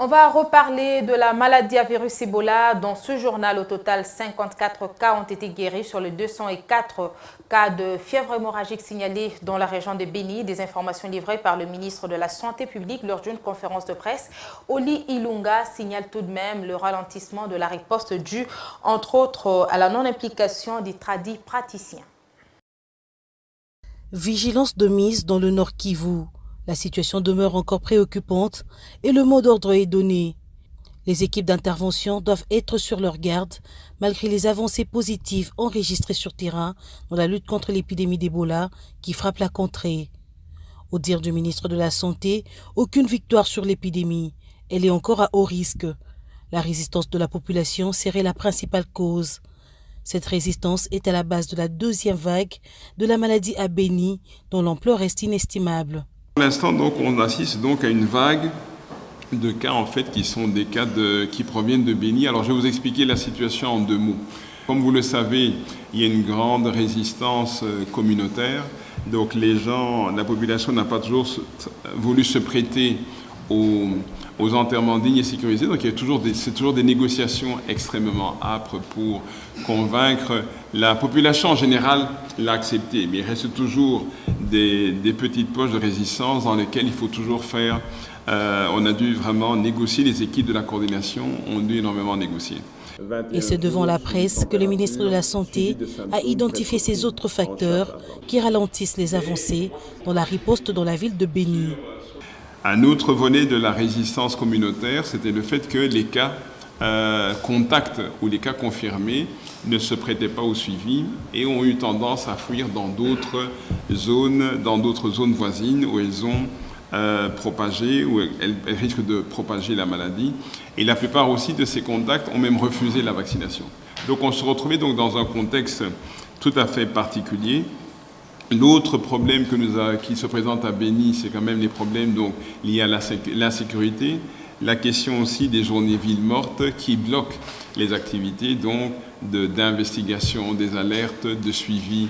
On va reparler de la maladie à virus Ebola. Dans ce journal, au total, 54 cas ont été guéris sur les 204 cas de fièvre hémorragique signalés dans la région de Béni. Des informations livrées par le ministre de la Santé publique lors d'une conférence de presse. Oli Ilunga signale tout de même le ralentissement de la riposte due, entre autres, à la non-implication des tradis praticiens. Vigilance de mise dans le Nord Kivu. La situation demeure encore préoccupante et le mot d'ordre est donné. Les équipes d'intervention doivent être sur leur garde malgré les avancées positives enregistrées sur terrain dans la lutte contre l'épidémie d'Ebola qui frappe la contrée. Au dire du ministre de la Santé, aucune victoire sur l'épidémie. Elle est encore à haut risque. La résistance de la population serait la principale cause. Cette résistance est à la base de la deuxième vague de la maladie à Béni, dont l'ampleur reste inestimable. Pour l'instant, donc, on assiste donc à une vague de cas en fait qui sont des cas qui proviennent de Béni. Alors je vais vous expliquer la situation en 2 mots. Comme vous le savez, il y a une grande résistance communautaire. Donc la population n'a pas toujours voulu se prêter aux enterrements dignes et sécurisés. Donc c'est toujours des négociations extrêmement âpres pour convaincre la population en général l'a accepté. Mais il reste toujours des petites poches de résistance dans lesquelles il faut toujours faire. On a dû vraiment négocier, les équipes de la coordination ont dû énormément négocier. Et c'est devant la presse que le ministre de la Santé a identifié ces autres facteurs qui ralentissent les avancées dans la riposte dans la ville de Béni. Un autre volet de la résistance communautaire, c'était le fait que les cas contacts ou les cas confirmés ne se prêtaient pas au suivi et ont eu tendance à fuir dans d'autres zones voisines où elles ont propagé, où elles risquent de propager la maladie. Et la plupart aussi de ces contacts ont même refusé la vaccination. Donc on se retrouvait donc dans un contexte tout à fait particulier. L'autre problème qui se présente à Béni, c'est quand même les problèmes donc, liés à l'insécurité, la question aussi des journées villes mortes qui bloquent les activités donc d'investigation, des alertes, de suivi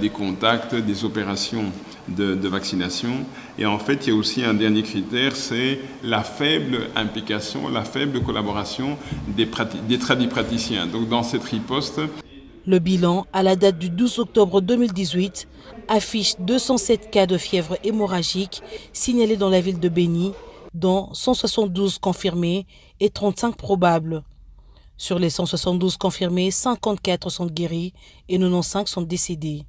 des contacts, des opérations de vaccination. Et en fait, il y a aussi un dernier critère, c'est la faible implication, la faible collaboration des tradis praticiens. Donc dans cette riposte, le bilan, à la date du 12 octobre 2018, affiche 207 cas de fièvre hémorragique signalés dans la ville de Béni, dont 172 confirmés et 35 probables. Sur les 172 confirmés, 54 sont guéris et 95 sont décédés.